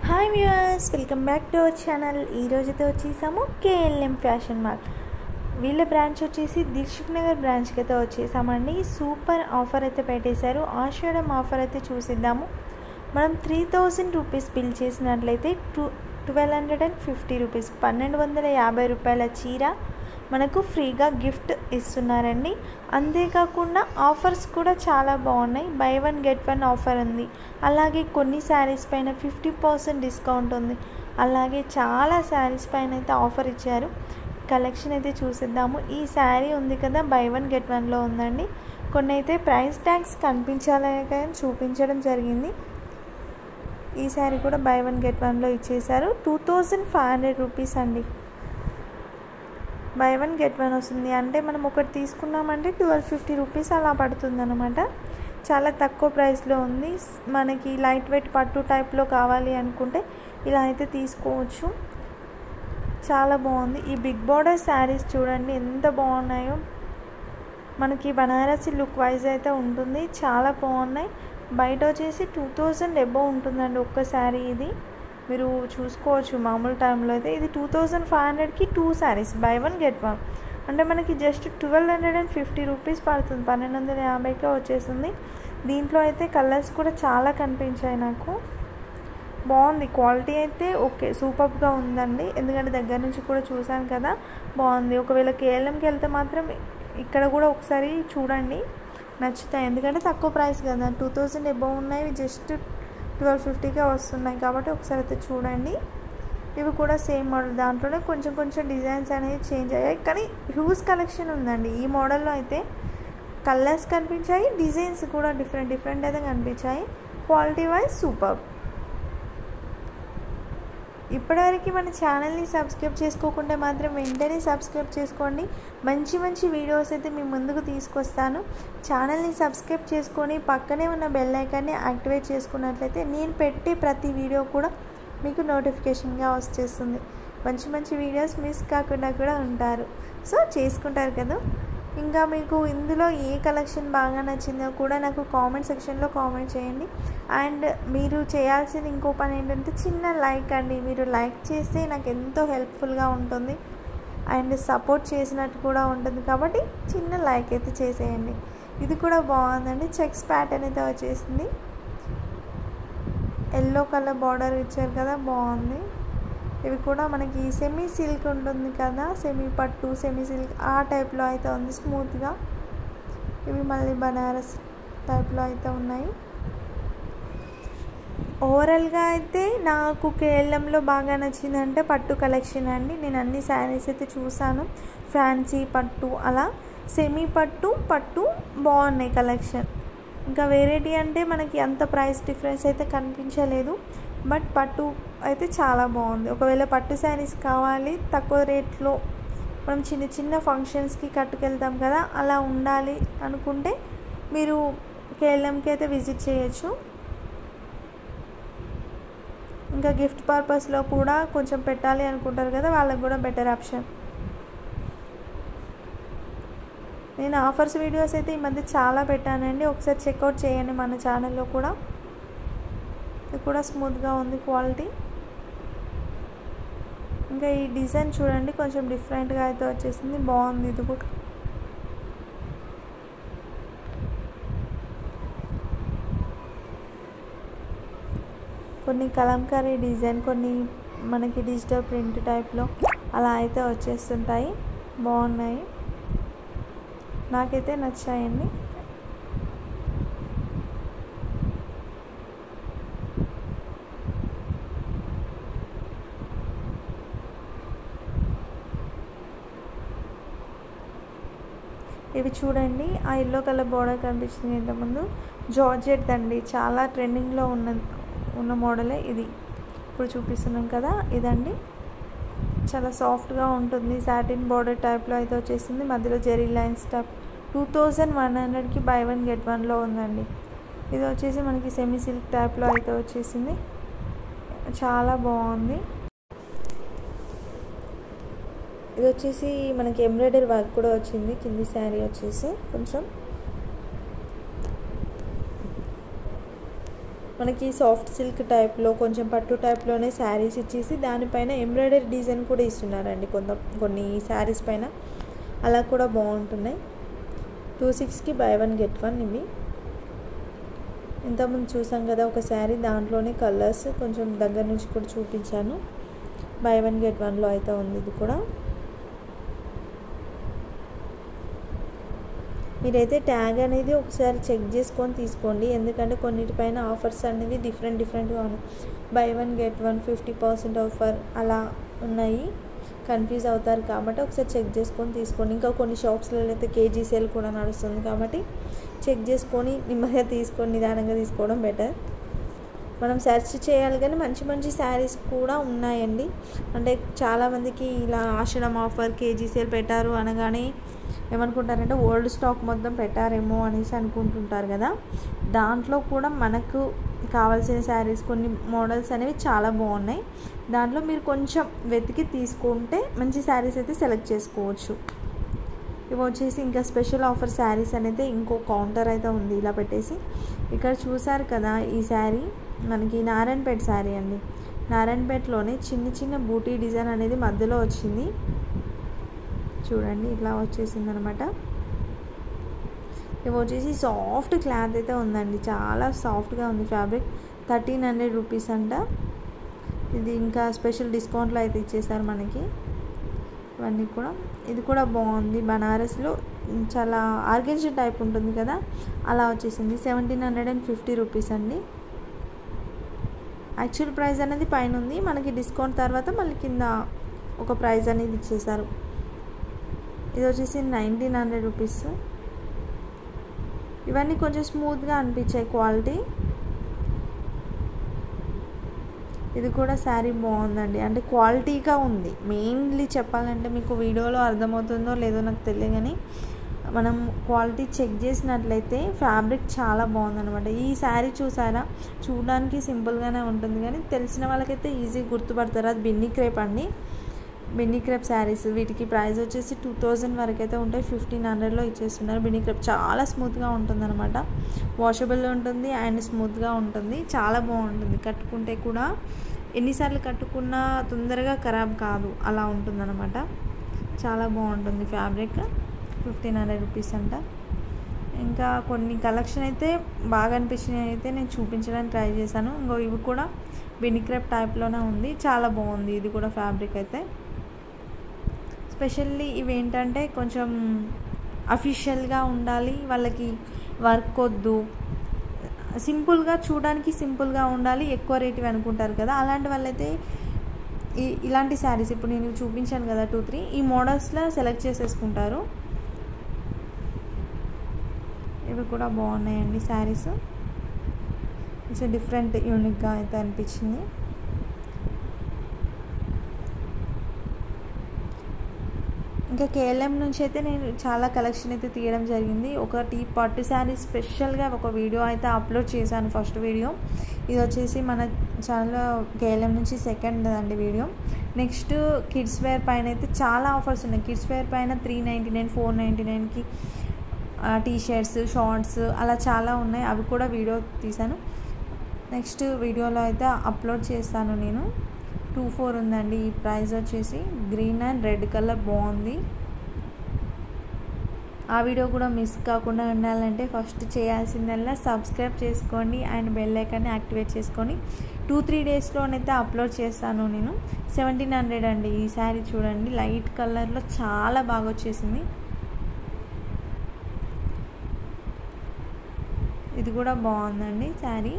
Hi viewers, welcome back to our channel. ఈరోజుతో వచ్చేసాము KLM fashion mall. వీళ్ళ branch వచ్చేసి దిల్సుఖ్ నగర్ బ్రాంచ్కి అయితే వచ్చేసామండి. సూపర్ ఆఫర్ అయితే పెట్టేశారు. ఆషాఢం ఆఫర్ అయితే చూసిద్దాము. మనం 3000 రూపీస్ బిల్ చేసినట్లయితే 1250 రూపీస్ 1250 రూపాయల చీర మనకు ఫ్రీగా గిఫ్ట్ ఇస్తున్నారండి. అంతేకాకుండా ఆఫర్స్ కూడా చాలా బాగున్నాయి. By one get one offer ఉంది. అలాగే కొన్ని శారీస్ పైన 50% డిస్కౌంట్ ఉంది. అలాగే చాలా శారీస్ పైన అయితే ఆఫర్ ఇచ్చారు. కలెక్షన్ అయితే చూసిద్దాము. ఈ శారీ ఉంది కదా, బై వన్ గెట్ వన్లో ఉందండి. కొన్ని అయితే ప్రైస్ ట్యాగ్స్ కనిపించాలని కానీ చూపించడం జరిగింది. ఈ శారీ కూడా బై వన్ గెట్ వన్లో ఇచ్చేసారు. 2500 రూపీస్ అండి. బై వన్ గెట్ వన్ వస్తుంది అంటే మనం ఒకటి తీసుకున్నామంటే 1250 రూపీస్ అలా పడుతుంది అనమాట. చాలా తక్కువ ప్రైస్లో ఉంది. మనకి లైట్ వెయిట్ పట్టు టైప్లో కావాలి అనుకుంటే ఇలా అయితే తీసుకోవచ్చు. చాలా బాగుంది. ఈ బిగ్ బార్డర్ శారీస్ చూడండి ఎంత బాగున్నాయో. మనకి బనారసి లుక్ వైజ్ అయితే ఉంటుంది. చాలా బాగున్నాయి. బయట వచ్చేసి 2000 అబోవ్ ఉంటుందండి ఒక్క శారీ. ఇది మీరు చూసుకోవచ్చు. మామూలు టైంలో అయితే ఇది 2500కి 2 saris by one get one అంటే మనకి జస్ట్ 1250 రూపీస్ పడుతుంది. 1250కే వచ్చేస్తుంది. దీంట్లో అయితే కలర్స్ కూడా చాలా కనిపించాయి నాకు. బాగుంది. క్వాలిటీ అయితే ఓకే, సూపర్గా ఉందండి. ఎందుకంటే దగ్గర నుంచి కూడా చూసాను కదా, బాగుంది. ఒకవేళ కేఎల్ఎంకి వెళ్తే మాత్రం ఇక్కడ కూడా ఒకసారి చూడండి, నచ్చుతాయి. ఎందుకంటే తక్కువ ప్రైస్ కదా, 2000 అబోవ్ ఉన్నాయి. జస్ట్ 1250కే వస్తున్నాయి కాబట్టి ఒకసారి అయితే చూడండి. ఇవి కూడా సేమ్ మోడల్, దాంట్లోనే కొంచెం కొంచెం డిజైన్స్ అనేవి చేంజ్ అయ్యాయి. కానీ హ్యూజ్ కలెక్షన్ ఉందండి. ఈ మోడల్లో అయితే కలర్స్ కనిపించాయి, డిజైన్స్ కూడా డిఫరెంట్ అయితే కనిపించాయి. Quality wise super. ఇప్పటివరకు మన ఛానల్ని సబ్స్క్రైబ్ చేసుకోకుంటే మాత్రం వెంటనే సబ్స్క్రైబ్ చేసుకోండి. మంచి వీడియోస్ అయితే మీ ముందుకు తీసుకొస్తాను. ఛానల్ని సబ్స్క్రైబ్ చేసుకొని పక్కనే ఉన్న బెల్ ఐకాన్ని యాక్టివేట్ చేసుకున్నట్లయితే నేను పెట్టే ప్రతి వీడియో కూడా మీకు నోటిఫికేషన్గా వచ్చేస్తుంది. మంచి వీడియోస్ మిస్ కాకుండా కూడా ఉంటారు. సో చేసుకుంటారు కదా. ఇంకా మీకు ఇందులో ఏ కలెక్షన్ బాగా నచ్చిందో కూడా నాకు కామెంట్ సెక్షన్లో కామెంట్ చేయండి. అండ్ మీరు చేయాల్సింది ఇంకో పని ఏంటంటే చిన్న లైక్ అండి. మీరు లైక్ చేస్తే నాకు ఎంతో హెల్ప్ఫుల్గా ఉంటుంది అండ్ సపోర్ట్ చేసినట్టు కూడా ఉంటుంది. కాబట్టి చిన్న లైక్ అయితే చేసేయండి. ఇది కూడా బాగుందండి. చెక్స్ ప్యాటర్న్ అయితే వచ్చేసింది. ఎల్లో కలర్ బార్డర్ ఇచ్చారు కదా, బాగుంది. ఇవి కూడా మనకి సెమీ సిల్క్ ఉంటుంది కదా, సెమీ పట్టు సెమీ సిల్క్ ఆ టైప్లో అయితే ఉంది, స్మూత్గా. ఇవి మళ్ళీ బనారస్ టైప్లో అయితే ఉన్నాయి. ఓవరాల్గా అయితే నాకు కేఎల్ఎంలో బాగా నచ్చిందంటే పట్టు కలెక్షన్ అండి. నేను అన్ని శారీస్ అయితే చూసాను. ఫ్యాన్సీ పట్టు, అలా సెమీ పట్టు బాగున్నాయి కలెక్షన్. ఇంకా వెరైటీ అంటే మనకి అంత ప్రైస్ డిఫరెన్స్ అయితే కనిపించలేదు. బట్ పట్టు అయితే చాలా బాగుంది. ఒకవేళ పట్టు శారీస్ కావాలి తక్కువ రేట్లో, మనం చిన్న ఫంక్షన్స్కి కట్టుకెళ్తాం కదా, అలా ఉండాలి అనుకుంటే మీరు కేఎల్ఎంకి అయితే విజిట్ చేయొచ్చు. ఇంకా గిఫ్ట్ పర్పస్లో కూడా కొంచెం పెట్టాలి అనుకుంటారు కదా, వాళ్ళకి కూడా బెటర్ ఆప్షన్. నేను ఆఫర్స్ వీడియోస్ అయితే ఈ మధ్య చాలా పెట్టానండి. ఒకసారి చెక్అవుట్ చేయండి మన ఛానల్లో కూడా. ఇది కూడా స్మూత్గా ఉంది క్వాలిటీ. ఇంకా ఈ డిజైన్ చూడండి, కొంచెం డిఫరెంట్గా అయితే వచ్చేసింది, బాగుంది. ఇది కూడా కొన్ని కలంకారీ డిజైన్, కొన్ని మనకి డిజిటల్ ప్రింట్ టైప్లో అలా అయితే వచ్చేస్తుంటాయి. బాగున్నాయి, నాకైతే నచ్చాయండి. ఇవి చూడండి, ఆ ఎల్లో కలర్ బార్డర్ కనిపిస్తుంది ఇంతకుముందు, జార్జెట్ అండి. చాలా ట్రెండింగ్లో ఉన్న మోడలే ఇది. ఇప్పుడు చూపిస్తున్నాం కదా, ఇదండి. చాలా సాఫ్ట్గా ఉంటుంది. సాటిన్ బార్డర్ టైప్లో అయితే వచ్చేసింది. మధ్యలో జెరీ లైన్స్ టైప్. 2100కి బై వన్ గెట్ వన్లో ఉందండి. ఇది వచ్చేసి మనకి సెమీ సిల్క్ టైప్లో అయితే వచ్చేసింది. చాలా బాగుంది. ఇది వచ్చేసి మనకి ఎంబ్రాయిడరీ వర్క్ కూడా వచ్చింది. కింది శారీ వచ్చేసి కొంచెం మనకి సాఫ్ట్ సిల్క్ టైప్లో కొంచెం పట్టు టైప్లోనే శారీస్ ఇచ్చేసి దానిపైన ఎంబ్రాయిడరీ డిజైన్ కూడా ఇస్తున్నారండి కొన్ని శారీస్ పైన. అలా కూడా బాగుంటున్నాయి. 26కి buy 1 get 1 ఇవి. ఇంతకుముందు చూసాం కదా ఒక శారీ, దాంట్లోనే కలర్స్ కొంచెం దగ్గర నుంచి కూడా చూపించాను. buy 1 get 1లో అయితే ఉంది ఇది కూడా. మీరైతే ట్యాగ్ అనేది ఒకసారి చెక్ చేసుకొని తీసుకోండి, ఎందుకంటే కొన్నిటిపైన ఆఫర్స్ అనేది డిఫరెంట్గా ఉన్నాయి. buy 1 get 1 50% ఆఫర్ అలా ఉన్నాయి, కన్ఫ్యూజ్ అవుతారు కాబట్టి ఒకసారి చెక్ చేసుకొని తీసుకోండి. ఇంకా కొన్ని షాప్స్లో అయితే కేజీ సేల్ కూడా నడుస్తుంది కాబట్టి చెక్ చేసుకొని నెమ్మదిగా తీసుకొని నిదానంగా తీసుకోవడం బెటర్. మనం సెర్చ్ చేయాలి కానీ మంచి శారీస్ కూడా ఉన్నాయండి. అంటే చాలామందికి ఇలా ఆషాఢం ఆఫర్ కేజీ సేల్ పెట్టారు అనగానే ఏమనుకుంటారంటే ఓల్డ్ స్టాక్ మొత్తం పెట్టారేమో అనేసి అనుకుంటుంటారు కదా. దాంట్లో కూడా మనకు కావాల్సిన శారీస్ కొన్ని మోడల్స్ అనేవి చాలా బాగున్నాయి. దాంట్లో మీరు కొంచెం వెతికి తీసుకుంటే మంచి శారీస్ అయితే సెలెక్ట్ చేసుకోవచ్చు. ఇవి వచ్చేసి ఇంకా స్పెషల్ ఆఫర్ శారీస్ అనేది ఇంకో కౌంటర్ అయితే ఉంది ఇలా పెట్టేసి. ఇక్కడ చూసారు కదా ఈ శారీ మనకి నారాయణపేట శారీ అండి. నారాయణపేటలోనే చిన్న బూటీ డిజైన్ అనేది మధ్యలో వచ్చింది చూడండి, ఇట్లా వచ్చేసింది అనమాట. ఇవి వచ్చేసి సాఫ్ట్ క్లాత్ అయితే ఉందండి, చాలా సాఫ్ట్గా ఉంది ఫ్యాబ్రిక్. 1300 రూపీస్ అంట. ఇది ఇంకా స్పెషల్ డిస్కౌంట్లో అయితే ఇచ్చేసారు మనకి ఇవన్నీ కూడా. ఇది కూడా బాగుంది, బనారస్లో చాలా ఆర్గెన్జా టైప్ ఉంటుంది కదా అలా వచ్చేసింది. 1750 రూపీస్ అండి. యాక్చువల్ ప్రైస్ అనేది పైన ఉంది, మనకి డిస్కౌంట్ తర్వాత మళ్ళీ కింద ఒక ప్రైస్ అనేది ఇచ్చేసారు. ఇది వచ్చేసి 1900 రూపీస్. ఇవన్నీ కొంచెం స్మూత్గా అనిపించాయి క్వాలిటీ. ఇది కూడా శారీ బాగుందండి, అంటే క్వాలిటీగా ఉంది. మెయిన్లీ చెప్పాలంటే మీకు వీడియోలో అర్థమవుతుందో లేదో నాకు తెలియదు కానీ మనం క్వాలిటీ చెక్ చేసినట్లయితే ఫ్యాబ్రిక్ చాలా బాగుందనమాట. ఈ శారీ చూసారా, చూడడానికి సింపుల్గానే ఉంటుంది కానీ తెలిసిన వాళ్ళకైతే ఈజీ గుర్తుపడతారు. అది బిన్నీ క్రేప్ అండి, బిన్నీ క్రేప్ శారీస్. వీటికి ప్రైస్ వచ్చేసి 2000 వరకు అయితే ఉంటాయి, 1500లో ఇచ్చేస్తున్నారు. బిన్నీ క్రేప్ చాలా స్మూత్గా ఉంటుందన్నమాట, వాషబుల్ ఉంటుంది అండ్ స్మూత్గా ఉంటుంది, చాలా బాగుంటుంది. కట్టుకుంటే కూడా ఎన్నిసార్లు కట్టుకున్నా తొందరగా ఖరాబ్ కాదు, అలా ఉంటుందన్నమాట. చాలా బాగుంటుంది ఫ్యాబ్రిక్. 1500 రూపీస్ అంట. ఇంకా కొన్ని కలెక్షన్ అయితే బాగా అనిపించినవి అయితే నేను చూపించడానికి ట్రై చేశాను. ఇంకో ఇవి కూడా బిన్నీ క్రేప్ టైప్లోనే ఉంది, చాలా బాగుంది ఇది కూడా ఫ్యాబ్రిక్ అయితే. స్పెషల్లీ ఇవి ఏంటంటే కొంచెం అఫీషియల్గా ఉండాలి, వాళ్ళకి వర్క్ వద్దు, సింపుల్గా చూడడానికి సింపుల్గా ఉండాలి, ఎక్కువ రేటువి అనుకుంటారు కదా. అలాంటి వాళ్ళైతే ఇలాంటి శారీస్ ఇప్పుడు నేను చూపించాను కదా 2-3 ఈ మోడల్స్లో సెలెక్ట్ చేసేసుకుంటారు. ఇవి కూడా బాగున్నాయండి శారీస్, కొంచెం డిఫరెంట్ యూనిక్గా అయితే అనిపించింది. ఇంకా కేఎల్ఎం నుంచి అయితే నేను చాలా కలెక్షన్ అయితే తీయడం జరిగింది. ఒకటి పట్టు శారీ స్పెషల్గా ఒక వీడియో అయితే అప్లోడ్ చేశాను, ఫస్ట్ వీడియో. ఇది వచ్చేసి మన ఛానల్లో కేఎల్ఎం నుంచి సెకండ్ అండి వీడియో. నెక్స్ట్ కిడ్స్ వేర్ పైన అయితే చాలా ఆఫర్స్ ఉన్నాయి. కిడ్స్ వేర్ పైన 399, 499కి టీషర్ట్స్, షార్ట్స్ అలా చాలా ఉన్నాయి, అవి కూడా వీడియో తీశాను. నెక్స్ట్ వీడియోలో అయితే అప్లోడ్ చేస్తాను నేను. 24 ఉందండి ఈ ప్రైస్ వచ్చేసి. గ్రీన్ అండ్ రెడ్ కలర్ బాగుంది. ఆ వీడియో కూడా మిస్ కాకుండా ఉండాలంటే ఫస్ట్ చేయాల్సిందల్లా సబ్స్క్రైబ్ చేసుకోండి అండ్ బెల్ ఐకాన్ని యాక్టివేట్ చేసుకొని 2-3 డేస్లోనైతే అప్లోడ్ చేస్తాను నేను. 1700 అండి ఈ శారీ. చూడండి లైట్ కలర్లో చాలా బాగా వచ్చేసింది. ఇది కూడా బాగుందండి శారీ.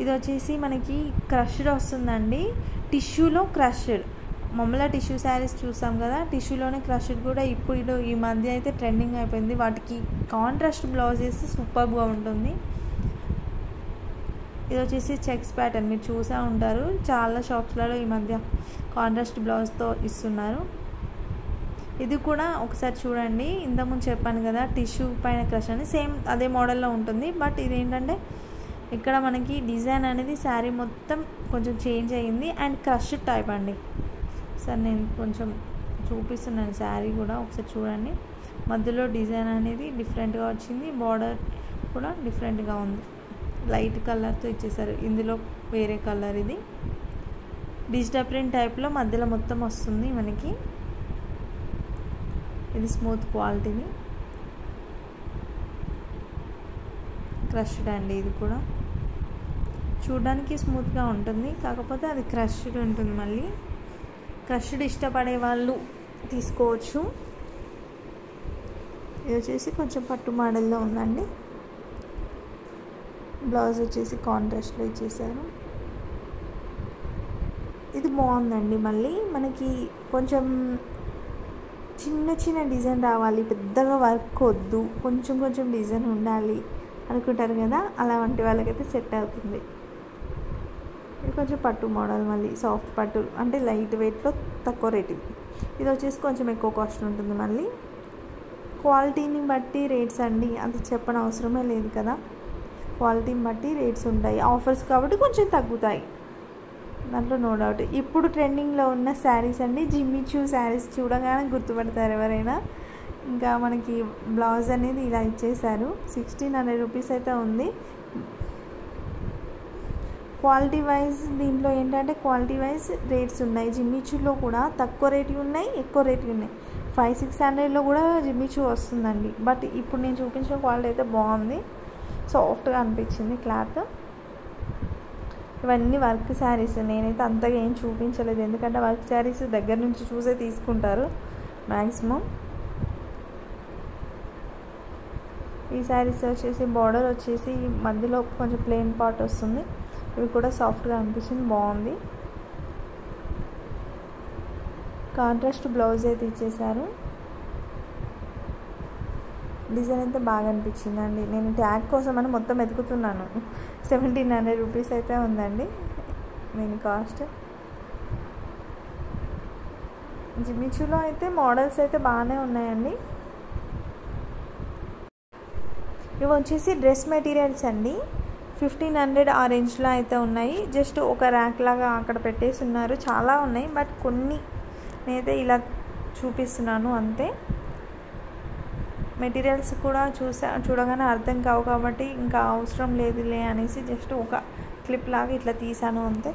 ఇది వచ్చేసి మనకి క్రష్డ్ వస్తుందండి, టిష్యూలో క్రష్డ్. మామూలుగా టిష్యూ శారీస్ చూసాం కదా, టిష్యూలోనే క్రష్డ్ కూడా ఇప్పుడు ఈ మధ్య అయితే ట్రెండింగ్ అయిపోయింది. వాటికి కాంట్రాస్ట్ బ్లౌజ్ వేస్తే సూపర్గా ఉంటుంది. ఇది వచ్చేసి చెక్స్ ప్యాటర్న్, మీరు చూసే ఉంటారు చాలా షాప్స్లలో ఈ మధ్య కాంట్రాస్ట్ బ్లౌజ్తో ఇస్తున్నారు. ఇది కూడా ఒకసారి చూడండి, ఇంతకుముందు చెప్పాను కదా టిష్యూ పైన క్రష్ అని, సేమ్ అదే మోడల్లో ఉంటుంది. బట్ ఇదేంటంటే ఇక్కడ మనకి డిజైన్ అనేది శారీ మొత్తం కొంచెం చేంజ్ అయ్యింది అండ్ క్రష్ టైప్ అండి. సార్ నేను కొంచెం చూపిస్తున్నాను శారీ కూడా ఒకసారి చూడండి. మధ్యలో డిజైన్ అనేది డిఫరెంట్గా వచ్చింది, బార్డర్ కూడా డిఫరెంట్గా ఉంది, లైట్ కలర్తో ఇచ్చేసారు. ఇందులో వేరే కలర్, ఇది డిజిటల్ ప్రింట్ టైప్లో మధ్యలో మొత్తం వస్తుంది మనకి. ఇది స్మూత్ క్వాలిటీది, క్రష్డ్ అండి. ఇది కూడా చూడడానికి స్మూత్గా ఉంటుంది, కాకపోతే అది క్రష్డ్ ఉంటుంది. మళ్ళీ క్రష్డ్ ఇష్టపడే వాళ్ళు తీసుకోవచ్చు. ఇది వచ్చేసి కొంచెం పట్టు మోడల్లో ఉందండి. బ్లౌజ్ వచ్చేసి కాంట్రాస్ట్లో ఇచ్చేసారు. ఇది బాగుందండి. మళ్ళీ మనకి కొంచెం చిన్న చిన్న డిజైన్ రావాలి, పెద్దగా వర్క్ వద్దు, కొంచెం కొంచెం డిజైన్ ఉండాలి అనుకుంటారు కదా, అలాంటి వాళ్ళకైతే సెట్ అవుతుంది. ఇది కొంచెం పట్టు మోడల్, మళ్ళీ సాఫ్ట్ పట్టు అంటే లైట్ వెయిట్లో తక్కువ రేట్. ఇది వచ్చేసి కొంచెం ఎక్కువ కాస్ట్ ఉంటుంది. మళ్ళీ క్వాలిటీని బట్టి రేట్స్ అండి, అది చెప్పని అవసరమే లేదు కదా, క్వాలిటీని బట్టి రేట్స్ ఉంటాయి. ఆఫర్స్ కాబట్టి కొంచెం తగ్గుతాయి, దాంట్లో నో డౌట్. ఇప్పుడు ట్రెండింగ్లో ఉన్న శారీస్ అండి, జిమ్మి చూ శారీస్ చూడగానే గుర్తుపడతారు ఎవరైనా. ఇంకా మనకి బ్లౌజ్ అనేది ఇలా ఇచ్చేసారు. 1600 రూపీస్ అయితే ఉంది. క్వాలిటీ వైజ్ దీంట్లో ఏంటంటే క్వాలిటీ వైజ్ రేట్స్ ఉన్నాయి. జిమ్మిచూలో కూడా తక్కువ రేట్లు ఉన్నాయి, ఎక్కువ రేట్లు ఉన్నాయి. 500-600లో కూడా జిమ్మిచూ వస్తుందండి. బట్ ఇప్పుడు నేను చూపించిన క్వాలిటీ అయితే బాగుంది, సాఫ్ట్గా అనిపించింది క్లాత్. ఇవన్నీ వర్క్ శారీస్. నేనైతే అంతగా ఏం చూపించలేదు, ఎందుకంటే వర్క్ శారీస్ దగ్గర నుంచి చూసే తీసుకుంటారు మ్యాక్సిమం. ఈ శారీస్ వచ్చేసి బార్డర్ వచ్చేసి మధ్యలో కొంచెం ప్లెయిన్ పార్ట్ వస్తుంది. ఇవి కూడా సాఫ్ట్గా అనిపించింది, బాగుంది. కాంట్రాస్ట్ బ్లౌజ్ అయితే ఇచ్చేసారు. డిజైన్ అయితే బాగా అనిపించిందండి. నేను ట్యాగ్ కోసం అని మొత్తం వెతుకుతున్నాను. 1700 రూపీస్ అయితే ఉందండి దీని కాస్ట్. జిమ్మిచూలో అయితే మోడల్స్ అయితే బాగానే ఉన్నాయండి. ఇవి వచ్చేసి డ్రెస్ మెటీరియల్స్ అండి. 1500 ఆ రేంజ్లో అయితే ఉన్నాయి. జస్ట్ ఒక ర్యాక్ లాగా అక్కడ పెట్టేసి ఉన్నారు. చాలా ఉన్నాయి, బట్ కొన్ని నేనైతే ఇలా చూపిస్తున్నాను అంతే. మెటీరియల్స్ కూడా చూడగానే అర్థం కావు కాబట్టి ఇంకా అవసరం లేదులే అనేసి జస్ట్ ఒక క్లిప్ లాగా ఇట్లా తీసాను అంతే.